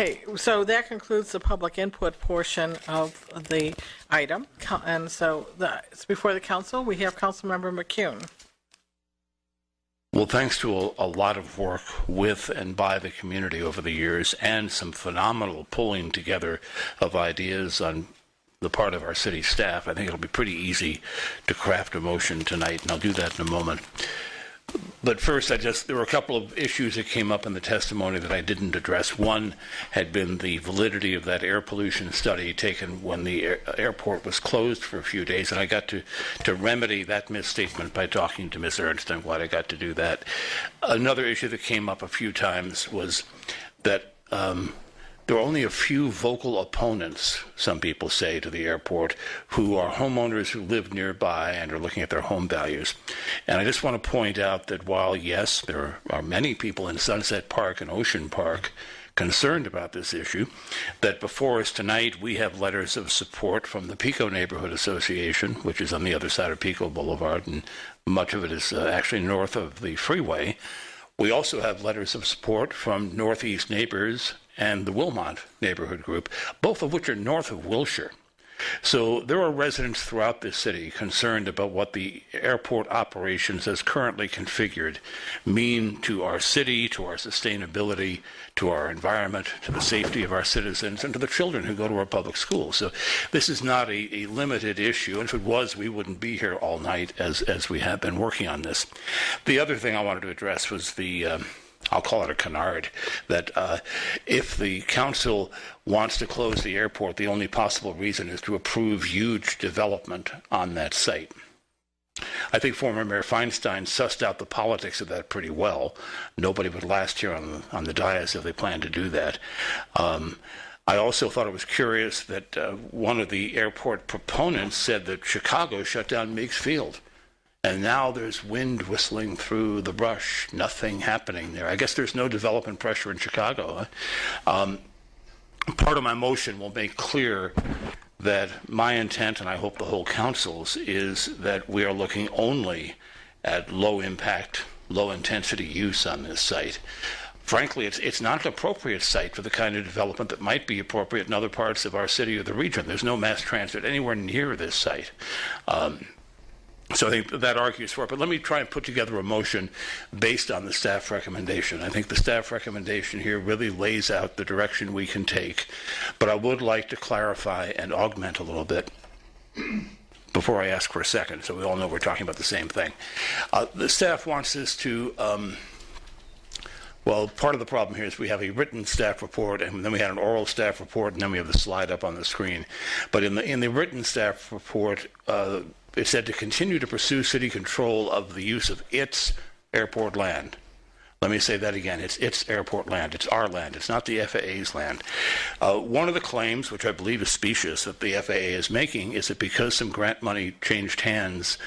Okay, so that concludes the public input portion of the item. And so it's before the council. We have Councilmember McCune. Well, thanks to a lot of work with and by the community over the years and some phenomenal pulling together of ideas on the part of our city staff, I think it'll be pretty easy to craft a motion tonight, and I'll do that in a moment. But first, there were a couple of issues that came up in the testimony that I didn't address. One had been the validity of that air pollution study taken when the airport was closed for a few days, and I got to remedy that misstatement by talking to Ms. Ernst. I'm glad I got to do that. Another issue that came up a few times was that there are only a few vocal opponents, some people say, to the airport, who are homeowners who live nearby and are looking at their home values. And I just want to point out that while, yes, there are many people in Sunset Park and Ocean Park concerned about this issue, that before us tonight we have letters of support from the Pico Neighborhood Association, which is on the other side of Pico Boulevard, and much of it is actually north of the freeway. We also have letters of support from Northeast Neighbors and the Wilmot Neighborhood Group, both of which are north of Wilshire. So there are residents throughout this city concerned about what the airport operations as currently configured mean to our city, to our sustainability, to our environment, to the safety of our citizens, and to the children who go to our public schools. So this is not a limited issue, and if it was, we wouldn't be here all night as we have been working on this. The other thing I wanted to address was the I'll call it a canard, that if the council wants to close the airport, the only possible reason is to approve huge development on that site. I think former Mayor Feinstein sussed out the politics of that pretty well. Nobody would last here on the dais if they planned to do that. I also thought it was curious that one of the airport proponents said that Chicago shut down Meigs Field. And now there's wind whistling through the brush, nothing happening there. I guess there's no development pressure in Chicago. Part of my motion will make clear that my intent, and I hope the whole council's, is that we are looking only at low impact, low intensity use on this site. Frankly, it's not an appropriate site for the kind of development that might be appropriate in other parts of our city or the region. There's no mass transit anywhere near this site. So I think that argues for it. But let me try and put together a motion based on the staff recommendation. I think the staff recommendation here really lays out the direction we can take. But I would like to clarify and augment a little bit before I ask for a second, so we all know we're talking about the same thing. The staff wants us to well, part of the problem here is we have a written staff report, and then we had an oral staff report, and then we have the slide up on the screen. But in the written staff report, it said to continue to pursue city control of the use of its airport land. Let me say that again. It's its airport land. It's our land. It's not the FAA's land. One of the claims, which I believe is specious, that the FAA is making is that because some grant money changed hands,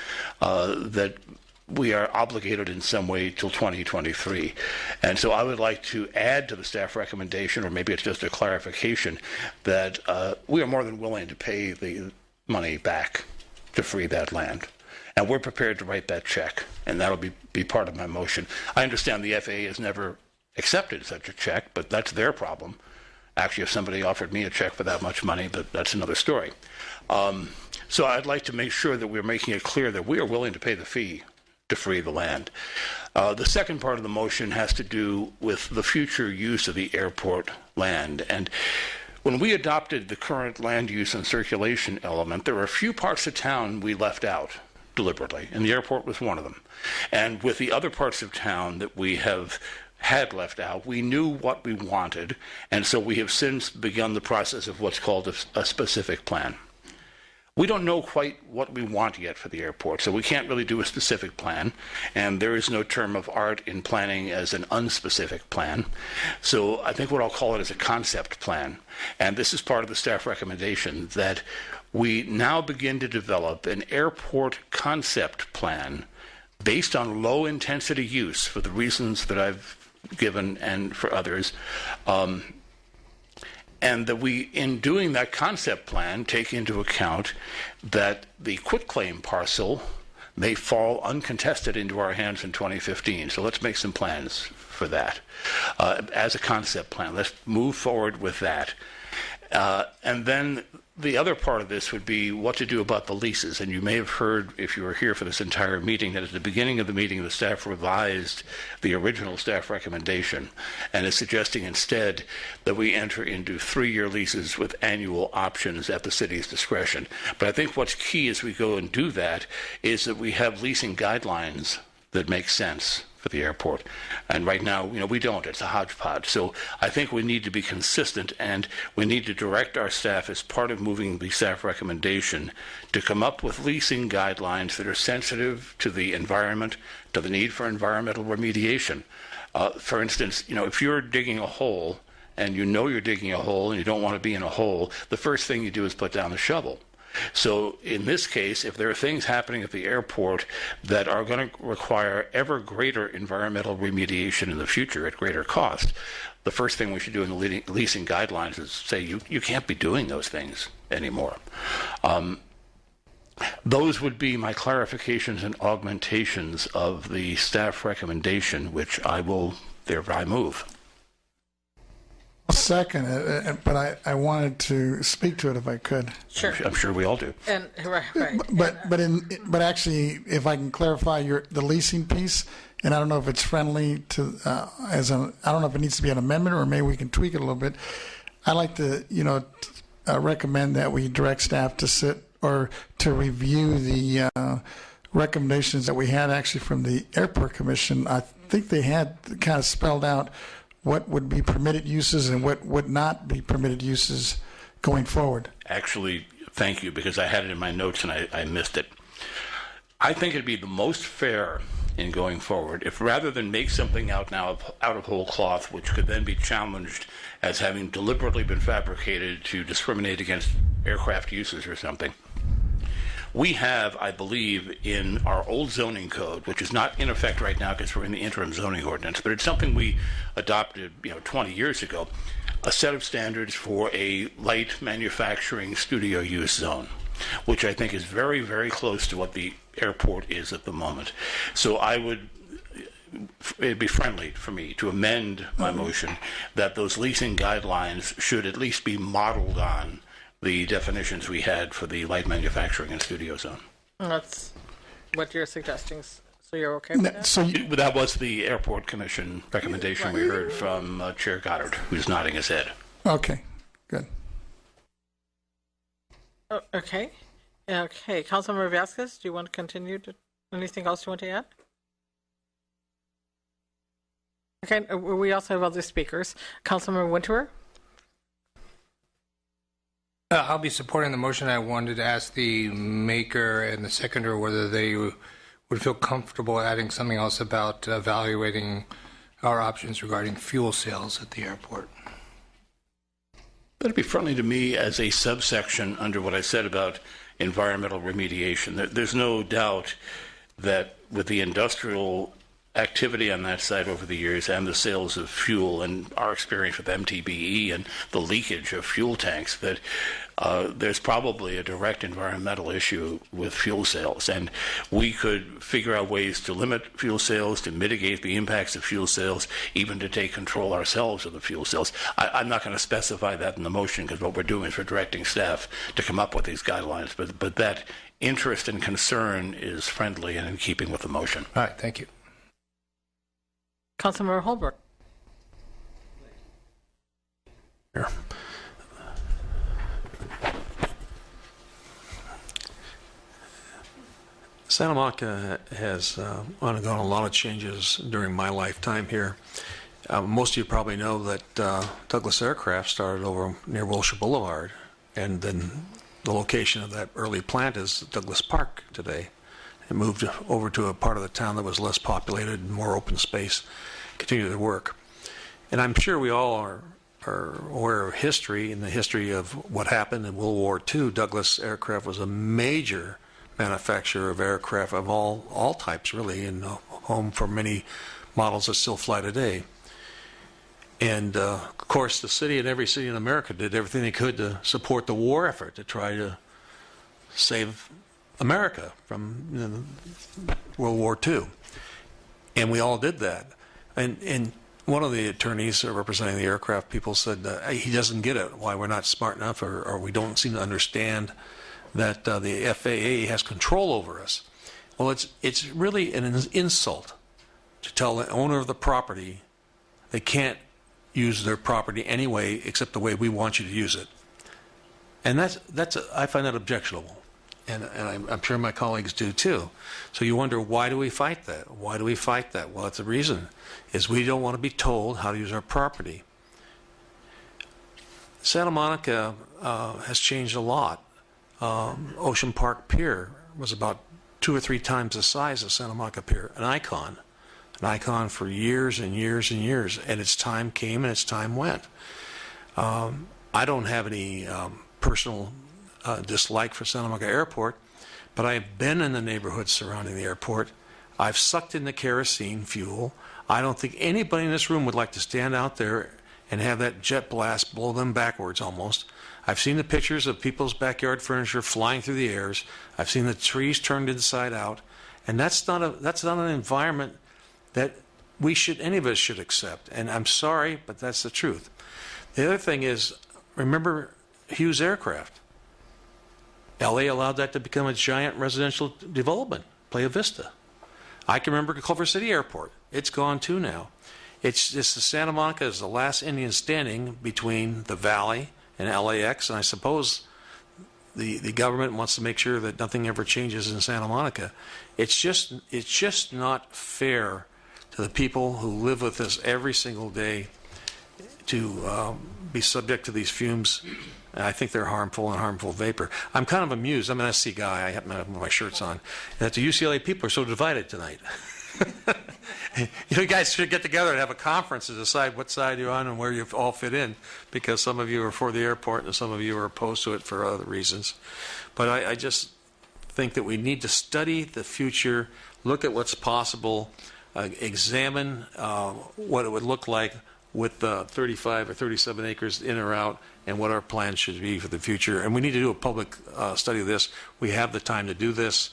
that we are obligated in some way till 2023. And so I would like to add to the staff recommendation, or maybe it's just a clarification, that we are more than willing to pay the money back to free that land. And we're prepared to write that check, and that'll be part of my motion. I understand the FAA has never accepted such a check, but that's their problem. Actually, if somebody offered me a check for that much money, but that's another story. So I'd like to make sure that we're making it clear that we are willing to pay the fee to free the land. The second part of the motion has to do with the future use of the airport land. And when we adopted the current land use and circulation element, there were a few parts of town we left out deliberately, and the airport was one of them. And with the other parts of town that we had left out, we knew what we wanted, and so we have since begun the process of what's called a specific plan. We don't know quite what we want yet for the airport, so we can't really do a specific plan, and there is no term of art in planning as an unspecific plan. So I think what I'll call it is a concept plan, and this is part of the staff recommendation, that we now begin to develop an airport concept plan based on low intensity use for the reasons that I've given and for others, and that we, in doing that concept plan, take into account that the quitclaim parcel may fall uncontested into our hands in 2015. So let's make some plans for that as a concept plan. Let's move forward with that. And then the other part of this would be what to do about the leases. And you may have heard, if you were here for this entire meeting, that at the beginning of the meeting, the staff revised the original staff recommendation and is suggesting instead that we enter into 3-year leases with annual options at the city's discretion. But I think what's key as we go and do that is that we have leasing guidelines that make sense for the airport. And right now, we don't. It's a hodgepodge. So I think we need to be consistent, and we need to direct our staff as part of moving the staff recommendation to come up with leasing guidelines that are sensitive to the environment, to the need for environmental remediation. For instance, if you're digging a hole and you're digging a hole and you don't want to be in a hole, the first thing you do is put down the shovel. So in this case, if there are things happening at the airport that are going to require ever greater environmental remediation in the future at greater cost, the first thing we should do in the leasing guidelines is say you can't be doing those things anymore. Those would be my clarifications and augmentations of the staff recommendation, which I will thereby move. I'll second it, but I wanted to speak to it if I could. Sure. I'm sure we all do. And right. But actually, if I can clarify the leasing piece, and I don't know if it's friendly to I don't know if it needs to be an amendment or maybe we can tweak it a little bit. I'd like to recommend that we direct staff to sit or to review the recommendations that we had actually from the Airport Commission. I think they had kind of spelled out what would be permitted uses and what would not be permitted uses going forward. Actually, Thank you, because I had it in my notes and I missed it. I think it'd be the most fair in going forward if rather than make something out of whole cloth, which could then be challenged as having deliberately been fabricated to discriminate against aircraft uses or something, we have, I believe, in our old zoning code, which is not in effect right now because we're in the interim zoning ordinance, but it's something we adopted 20 years ago, a set of standards for a light manufacturing studio use zone, which I think is very, very close to what the airport is at the moment. So it'd be friendly for me to amend my motion that those leasing guidelines should at least be modeled on the definitions we had for the light manufacturing and studio zone. That's what you're suggesting. So you're okay with that? So that was the Airport Commission recommendation we heard from Chair Goddard, who's nodding his head. Okay, good. Oh, okay. Okay. Councilmember Vasquez, do you want to continue? Anything else you want to add? Okay. We also have other speakers. Councilmember Wintour? I'll be supporting the motion. I wanted to ask the maker and the seconder whether they would feel comfortable adding something else about evaluating our options regarding fuel sales at the airport. That'd be friendly to me as a subsection under what I said about environmental remediation. There's no doubt that with the industrial activity on that side over the years and the sales of fuel and our experience with MTBE and the leakage of fuel tanks, that there's probably a direct environmental issue with fuel sales. And we could figure out ways to limit fuel sales, to mitigate the impacts of fuel sales, even to take control ourselves of the fuel sales. I'm not going to specify that in the motion because what we're doing is we're directing staff to come up with these guidelines. But that interest and concern is friendly and in keeping with the motion. All right, thank you. Councilmember Holbrook. Here. Santa Monica has undergone a lot of changes during my lifetime here. Most of you probably know that Douglas Aircraft started over near Wilshire Boulevard, and then the location of that early plant is Douglas Park today. It moved over to a part of the town that was less populated and more open space, continued to work. And I'm sure we all are aware of history, and the history of what happened in World War II. Douglas Aircraft was a major manufacturer of aircraft of all types, really, and home for many models that still fly today. And of course, the city and every city in America did everything they could to support the war effort to try to save America from World War II. And we all did that. And one of the attorneys representing the aircraft people said he doesn't get it, why we're not smart enough or we don't seem to understand that the FAA has control over us. Well, it's really an insult to tell the owner of the property they can't use their property anyway except the way we want you to use it. And I find that objectionable. And I'm sure my colleagues do too. So you wonder, why do we fight that? Why do we fight that? Well, it's the reason is we don't want to be told how to use our property. Santa Monica has changed a lot. Ocean Park Pier was about 2 or 3 times the size of Santa Monica Pier, an icon for years and years and years. And its time came and its time went. I don't have any personal dislike for Santa Monica Airport, but I have been in the neighborhoods surrounding the airport. I've sucked in the kerosene fuel. I don't think anybody in this room would like to stand out there and have that jet blast blow them backwards almost. I've seen the pictures of people's backyard furniture flying through the airs. I've seen the trees turned inside out, and that's not an environment that any of us should accept. And I'm sorry, but that's the truth. The other thing is, remember Hughes Aircraft. LA allowed that to become a giant residential development, Playa Vista. I can remember Culver City Airport. It's gone too now. It's just the Santa Monica is the last Indian standing between the Valley and LAX, and I suppose the government wants to make sure that nothing ever changes in Santa Monica. It's just not fair to the people who live with us every single day to be subject to these fumes. I think they're harmful and harmful vapor. I'm kind of amused. I'm an SC guy. I happen to have my shirts on. That the UCLA people are so divided tonight. You guys should get together and have a conference to decide what side you're on and where you all fit in, because some of you are for the airport and some of you are opposed to it for other reasons. But I just think that we need to study the future, look at what's possible, examine what it would look like with 35 or 37 acres in or out, and what our plans should be for the future. And we need to do a public study of this. We have the time to do this.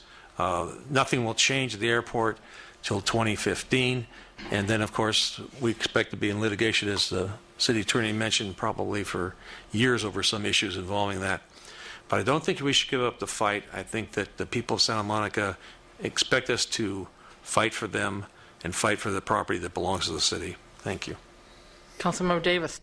Nothing will change at the airport till 2015. And then, of course, we expect to be in litigation, as the city attorney mentioned, probably for years over some issues involving that. But I don't think we should give up the fight. I think that the people of Santa Monica expect us to fight for them and fight for the property that belongs to the city. Thank you. Councilmember Davis.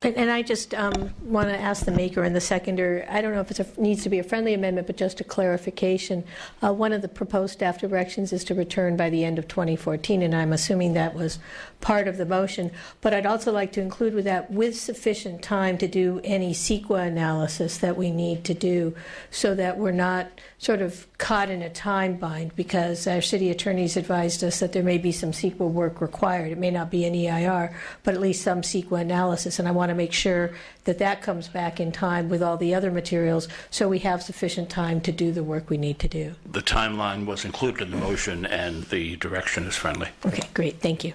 And I just want to ask the maker and the seconder, I don't know if it needs to be a friendly amendment, but just a clarification. One of the proposed staff directions is to return by the end of 2014, and I'm assuming that was part of the motion. But I'd also like to include with that, with sufficient time to do any CEQA analysis that we need to do, so that we're not sort of caught in a time bind, because our city attorneys advised us that there may be some CEQA work required. It may not be an EIR, but at least some CEQA analysis, and I want to make sure that that comes back in time with all the other materials, so we have sufficient time to do the work we need to do. The timeline was included in the motion, and the direction is friendly. Okay, great. Thank you.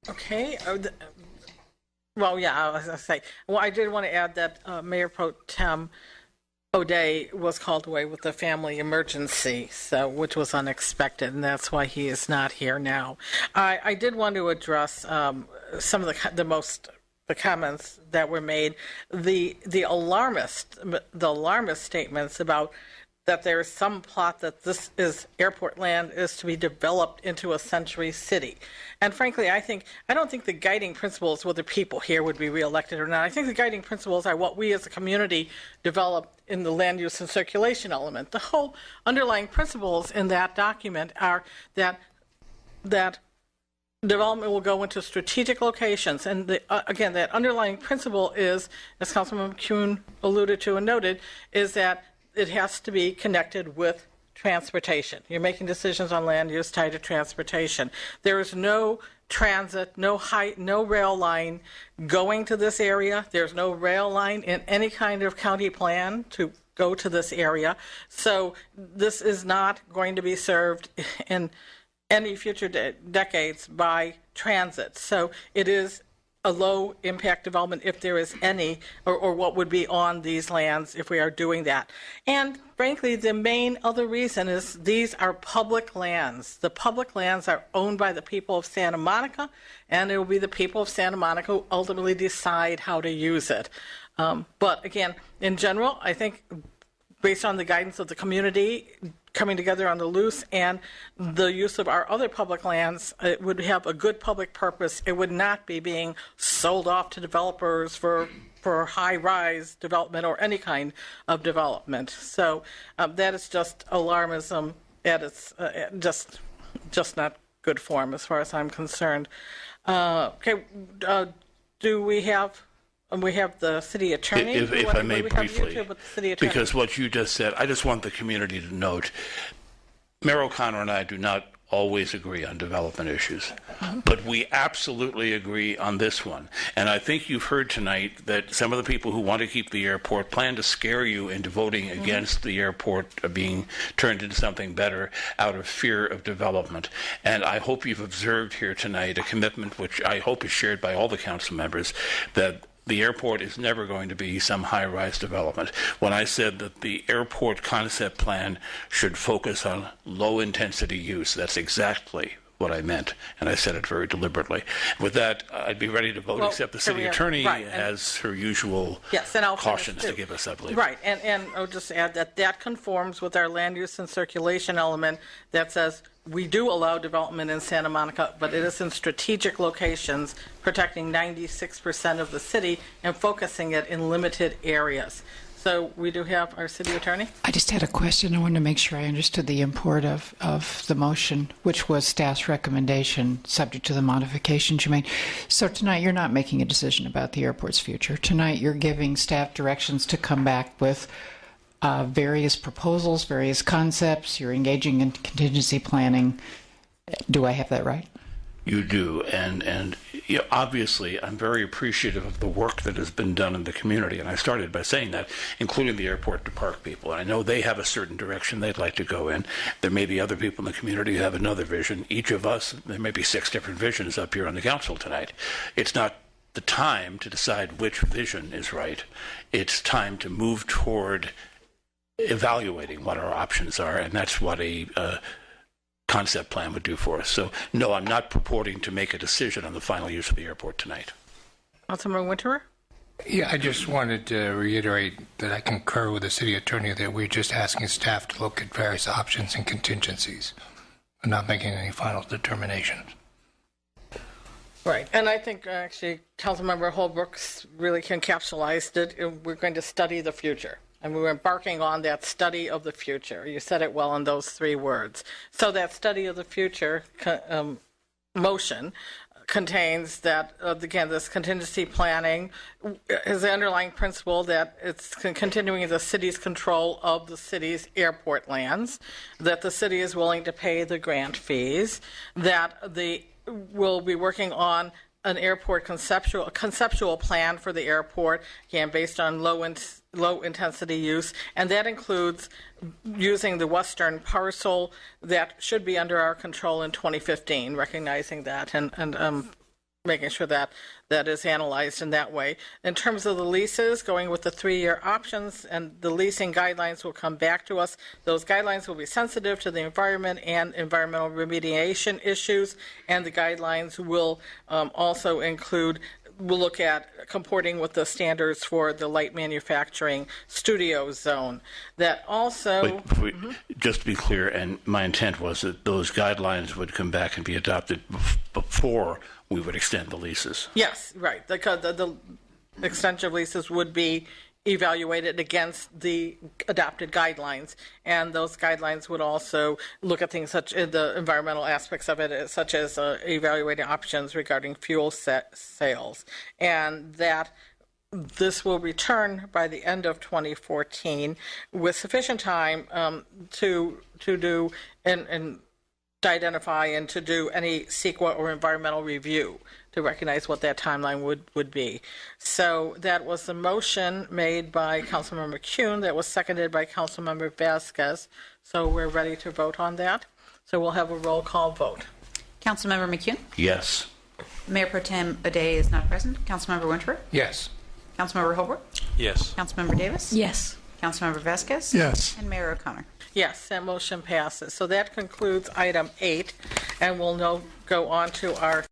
Okay. Well, yeah, I was going to say, well, I did want to add that Mayor Pro Tem O'Day was called away with a family emergency, which was unexpected, and that's why he is not here now. I did want to address some of the comments that were made. The alarmist statements about that there is some plot that this is airport land is to be developed into a century city. And frankly, I don't think the guiding principles whether people here would be reelected or not. I think the guiding principles are what we as a community develop in the land use and circulation element. The whole underlying principles in that document are that development will go into strategic locations. And again, that underlying principle is, as Councilman McCune alluded to and noted, is that it has to be connected with transportation. You're making decisions on land use tied to transportation. There is no transit, no rail line going to this area. There's no rail line in any kind of county plan to go to this area. So this is not going to be served in any future decades by transit. So it is a low impact development if there is any, or what would be on these lands if we are doing that. And frankly, the main other reason is these are public lands. The public lands are owned by the people of Santa Monica, and it will be the people of Santa Monica who ultimately decide how to use it. But again, in general, I think based on the guidance of the community coming together on the loose and the use of our other public lands, it would have a good public purpose. It would not be being sold off to developers for high-rise development or any kind of development. So that is just alarmism at its just not good form as far as I'm concerned. Do we have... And we have the city attorney. If I may briefly, with the city attorney? Because what you just said, I just want the community to note, Mayor O'Connor and I do not always agree on development issues, but we absolutely agree on this one. And I think you've heard tonight that some of the people who want to keep the airport plan to scare you into voting against the airport being turned into something better out of fear of development. And I hope you've observed here tonight a commitment which I hope is shared by all the council members that the airport is never going to be some high-rise development. When I said that the airport concept plan should focus on low-intensity use, that's exactly what I meant, and I said it very deliberately. With that, I'd be ready to vote, except the city attorney has her usual cautions to give us, I believe. Right, and I'll just add that conforms with our land use and circulation element that says we do allow development in Santa Monica, but it is in strategic locations, protecting 96% of the city and focusing it in limited areas. So we do have our city attorney. I just had a question. I wanted to make sure I understood the import of the motion, which was staff's recommendation subject to the modifications you made. So tonight you're not making a decision about the airport's future. Tonight you're giving staff directions to come back with various proposals, various concepts. You're engaging in contingency planning. Do I have that right? You do, and you know, obviously I'm very appreciative of the work that has been done in the community, and I started by saying that, including the airport to park people. And I know they have a certain direction they'd like to go in. There may be other people in the community who have another vision. Each of us, there may be 6 different visions up here on the council tonight. It's not the time to decide which vision is right. It's time to move toward evaluating what our options are, and that's what a concept plan would do for us. So, no, I'm not purporting to make a decision on the final use of the airport tonight. Councilmember Winterer? Yeah, I just wanted to reiterate that I concur with the city attorney that we're just asking staff to look at various options and contingencies. We're not making any final determinations. Right, and I think actually Councilmember Holbrook's really encapsulated it. We're going to study the future. And we're embarking on that study of the future. You said it well in those 3 words. So that study of the future motion contains that, again, this contingency planning is the underlying principle that it's continuing the city's control of the city's airport lands, that the city is willing to pay the grant fees, that we'll be working on an airport conceptual plan for the airport, again, based on low intensity use, and that includes using the western parcel that should be under our control in 2015, recognizing that and making sure that that is analyzed in that way. In terms of the leases, going with the 3-year options, and the leasing guidelines will come back to us. Those guidelines will be sensitive to the environment and environmental remediation issues, and the guidelines will also include, we'll look at comporting with the standards for the light manufacturing studio zone. That also... Just to be clear, and my intent was that those guidelines would come back and be adopted before we would extend the leases. Yes, right. The extension of leases would be evaluated against the adopted guidelines, and those guidelines would also look at things such as the environmental aspects of it, such as evaluating options regarding fuel sales, and that this will return by the end of 2014 with sufficient time to do and to identify and to do any CEQA or environmental review to recognize what that timeline would be. So that was the motion made by Councilmember Kuhn that was seconded by Councilmember Vasquez. So we're ready to vote on that. So we'll have a roll call vote. Councilmember McCune? Yes. Mayor Pro Tem O'Day is not present. Councilmember Winthrop? Yes. Councilmember Holbrook? Yes. Councilmember Davis? Yes. Councilmember Vasquez? Yes. And Mayor O'Connor. Yes, that motion passes. So that concludes item 8, and we'll now go on to our